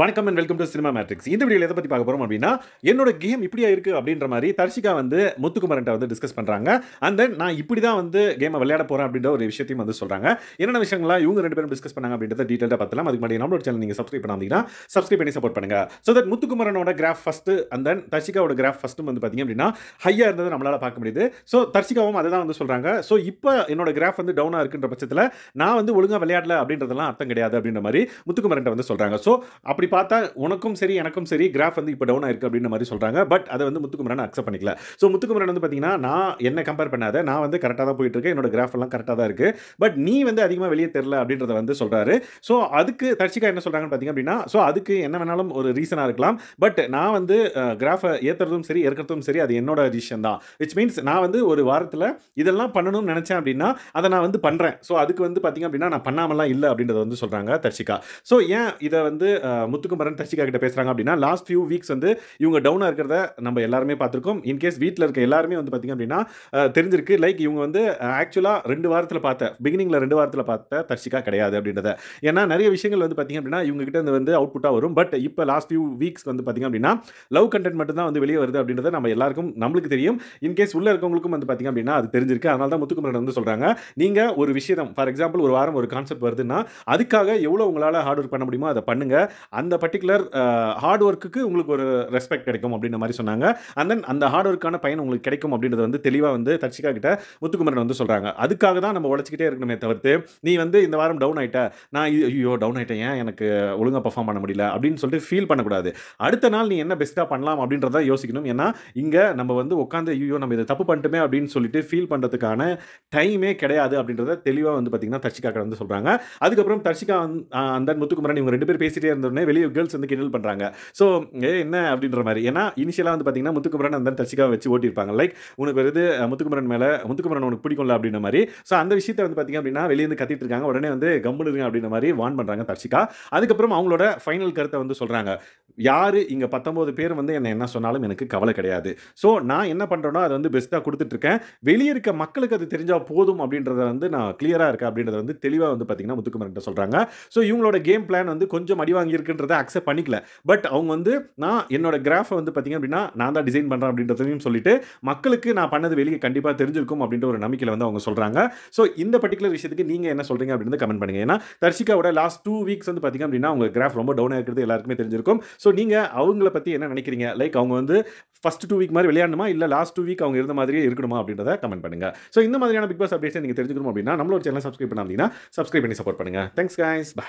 வணக்கம் and welcome to cinema matrix. இந்த வீடியோல எதை பத்தி பார்க்க போறோம் அப்படின்னா, என்னோட கேம் இப்படியா இருக்கு அப்படின்ற மாதிரி தர்ஷிகா வந்து முத்துக்குமரன்ட்ட வந்து டிஸ்கஸ் பண்றாங்க. அண்ட் தென் நான் இப்படி தான் வந்து கேமை விளையாட போறேன் அப்படின்ற ஒரு விஷயத்தையும் வந்து சொல்றாங்க. என்னென்ன விஷயங்களா இவங்க ரெண்டு பேரும் டிஸ்கஸ் பண்ணாங்க அப்படின்றத டீடைலா பார்த்தலாம். அதுக்கு முன்னாடி நம்மளோட சேனல் நீங்க சப்ஸ்கிரைப் பண்ணாதீங்கன்னா சப்ஸ்கிரைப் பண்ணி சப்போர்ட் பண்ணுங்க. சோ தட் முத்துக்குமரனோட கிராஃப் ஃபர்ஸ்ட் அண்ட் தென் தர்ஷிகாவோட கிராஃப் ஃபர்ஸ்ட் வந்து பாத்தீங்க அப்படின்னா ஹையா இருந்தது நம்மளால பார்க்க முடியுது. சோ தர்ஷிகாவும் அதை தான் வந்து சொல்றாங்க. சோ இப்போ என்னோட கிராஃப் வந்து டவுனா இருக்குன்ற பட்சத்தில் நான் வந்து ஒழுங்கா விளையாடல அப்படின்றதெல்லாம் அர்த்தம் கிடையாது அப்படின்ற மாதிரி முத்துக்குமரன்ட்ட வந்து சொல்றாங்க. சோ அப்படி பார்த்தா உனக்கும் சரி எனக்கும் சரி கிராஃப் வந்து இப்போ டவுன் ஆயிருக்கு அப்படின்ற மாதிரி சொல்றாங்க. பட் அதை வந்து முத்துக்குமரன் அக்செப்ட் பண்ணிக்கல. ஸோ முத்துக்குமரன் வந்து பார்த்தீங்கன்னா நான் என்ன கம்பேர் பண்ணாத, நான் வந்து கரெக்டாக தான் போயிட்டு இருக்கேன், என்னோட கிராஃப் எல்லாம் கரெக்டாக தான் இருக்கு, பட் நீ வந்து அதிகமாக வெளியே தெரியல அப்படின்றத வந்து சொல்றாரு. ஸோ அதுக்கு தர்ஷிகா என்ன சொல்றாங்கன்னு பார்த்தீங்க அப்படின்னா, ஸோ அதுக்கு என்ன வேணாலும் ஒரு ரீசனாக இருக்கலாம், பட் நான் வந்து கிராஃபை ஏற்றுறதும் சரி இறக்கிறதும் சரி அது என்னோட டிசிஷன் தான். விச் மீன்ஸ் நான் வந்து ஒரு வாரத்தில் இதெல்லாம் பண்ணணும்னு நினைச்சேன் அப்படின்னா அதை நான் வந்து பண்றேன். ஸோ அதுக்கு வந்து பார்த்தீங்க அப்படின்னா நான் பண்ணாமலாம் இல்லை அப்படின்றத வந்து சொல்றாங்க தர்ஷிகா. ஸோ ஏன் இதை வந்து முத்துக்குமரன் தர்ஷிகா கிட்ட பேசுறாங்க அப்படின்னா, லாஸ்ட் ஃபியூ வீக்ஸ் வந்து இவங்க டவுனா இருக்கிறத நம்ம எல்லாருமே பார்த்திருக்கோம். இன்கேஸ் வீட்டில் இருக்க எல்லாருமே வந்து பார்த்தீங்க அப்படின்னா தெரிஞ்சிருக்கு. லைக் இவங்க வந்து ஆக்சுவலா 2 வாரத்தில் பார்த்த பிகினிங்ல 2 வாரத்தில் பார்த்த தர்ஷிகா கிடையாது அப்படின்றத. ஏன்னா நிறைய விஷயங்கள் வந்து பார்த்தீங்க அப்படின்னா இவங்க கிட்ட இருந்து வந்து அவுட்புட்டா வரும். பட் இப்போ லாஸ்ட் ஃபியூ வீக்ஸ் வந்து பார்த்தீங்க அப்படின்னா லவ் கண்டென்ட் மட்டும் தான் வந்து வெளியே வருது அப்படின்றத நம்ம எல்லாருக்கும் நம்மளுக்கு தெரியும். இன்கேஸ் உள்ள இருக்கவங்களுக்கும் வந்து பார்த்தீங்க அப்படின்னா அது தெரிஞ்சிருக்கு. அதனால தான் முத்துக்குமரன் வந்து சொல்றாங்க, நீங்க ஒரு விஷயம் ஃபார் எக்ஸாம்பிள் ஒரு வாரம் ஒரு கான்செப்ட் வருதுன்னா அதுக்காக எவ்வளவு உங்களால ஹார்ட் ஒர்க் பண்ண முடியுமோ அதை பண்ணுங்க. அந்த பர்டிகுலர் ஹார்ட் ஒர்க்குக்கு உங்களுக்கு ஒரு ரெஸ்பெக்ட் கிடைக்கும் அப்படின்ற மாதிரி சொன்னாங்க. அண்ட் தென் அந்த ஹார்ட் ஒர்க்கான பயன் உங்களுக்கு கிடைக்கும் அப்படின்றது வந்து தெளிவாக வந்து தர்ஷிகா கிட்ட முத்துக்குமரன் வந்து சொல்றாங்க. அதுக்காக தான் நம்ம உழைச்சிக்கிட்டே இருக்கணுமே தவிர்த்து நீ வந்து இந்த வாரம் டவுன் ஆயிட்ட, நான் ஐயோ டவுன் ஆயிட்டேன், ஏன் எனக்கு ஒழுங்காக பர்ஃபார்ம் பண்ண முடியல அப்படின்னு சொல்லிட்டு ஃபீல் பண்ணக்கூடாது. அடுத்த நாள் நீ என்ன பெஸ்ட்டாக பண்ணலாம் அப்படின்றத யோசிக்கணும். ஏன்னா இங்கே நம்ம வந்து உட்காந்து ஐயோ நம்ம இதை தப்பு பண்ணிட்டுமே அப்படின்னு சொல்லிட்டு ஃபீல் பண்ணுறதுக்கான டைமே கிடையாது அப்படின்றத தெளிவாக வந்து பார்த்தீங்கன்னா தர்ஷிகா வந்து சொல்றாங்க. அதுக்கப்புறம் தர்ஷிகா அந்த முத்துக்குமரன் இவங்க 2 பேர் பேசிட்டே இருந்தோடனே வெளியே கேர்ள்ஸ் வந்து கிண்டல் பண்றாங்க. ஸோ என்ன அப்படின்ற மாதிரி. ஏன்னா இனிஷியலாக வந்து பார்த்தீங்கன்னா முத்துக்குமரன் அந்த தர்ஷிகாவை வச்சு ஓட்டியிருப்பாங்க. லைக் உனக்கு வருது முத்துக்குமரன் மேலே முத்துக்குமரன் உனக்கு பிடிக்கும்ல அப்படின்ற மாதிரி. ஸோ அந்த விஷயத்தை வந்து பார்த்தீங்க அப்படின்னா வெளியே இருந்து கத்திட்டு இருக்காங்க. உடனே வந்து கம்முனுங்க அப்படின்ற மாதிரி வான் பண்றாங்க தர்ஷிகா. அதுக்கப்புறம் அவங்களோட ஃபைனல் கருத்தை வந்து சொல்றாங்க, யாரு இங்க 19 பேர் வந்து என்ன சொன்னாலும் எனக்கு கவலை கிடையாது. ஸோ நான் என்ன பண்றேனோ அதை வந்து பெஸ்ட்டாக கொடுத்துட்டு இருக்கேன். வெளியே இருக்க மக்களுக்கு அது தெரிஞ்சா போதும் அப்படின்றத வந்து நான் கிளியரா இருக்கேன் அப்படின்றத வந்து தெளிவாக வந்து பார்த்தீங்கன்னா முத்துக்குமரன் சொல்றாங்க. ஸோ இவங்களோட கேம் பிளான் வந்து கொஞ்சம் அடி வாங்கி இருக்குன்றதை அக்செப்ட் பண்ணிக்கல. பட் அவங்க வந்து நான் என்னோட கிராஃபை வந்து பார்த்தீங்க அப்படின்னா நான் தான் டிசைன் பண்ணுறேன் அப்படின்றதையும் சொல்லிட்டு மக்களுக்கு நான் பண்ணது வெளியே கண்டிப்பாக தெரிஞ்சிருக்கும் அப்படின்ற ஒரு நம்பிக்கையில் வந்து அவங்க சொல்கிறாங்க. ஸோ இந்த பர்டிகுலர் விஷயத்துக்கு நீங்கள் என்ன சொல்கிறீங்க அப்படின்னு கமெண்ட் பண்ணுங்க. ஏன்னா தர்ஷிகாவோட லாஸ்ட் 2 வீக்ஸ் வந்து பார்த்தீங்க அப்படின்னா அவங்க கிராஃப் ரொம்ப டவுன் ஆகிருக்கிறது எல்லாருக்குமே தெரிஞ்சிருக்கும். ஸோ நீங்கள் அவங்கள பற்றி என்ன நினைக்கிறீங்க? லைக் அவங்க வந்து ஃபர்ஸ்ட் 2 வீக் மாதிரி விளையாடணுமா இல்லை லாஸ்ட் 2 வீக் அவங்க இருந்த மாதிரியே இருக்கணுமா அப்படின்றத கமெண்ட் பண்ணுங்க. ஸோ இந்த மாதிரியான பிக் பாஸ் அப்டேட்ஸ் நீங்கள் தெரிஞ்சுக்கணும் அப்படின்னா நம்மளோட சேனல் சப்ஸ்கிரைப் பண்ணாதீங்கன்னா சப்ஸ்கிரைப் பண்ணி சப்போர்ட் பண்ணுங்க. Thanks guys, by.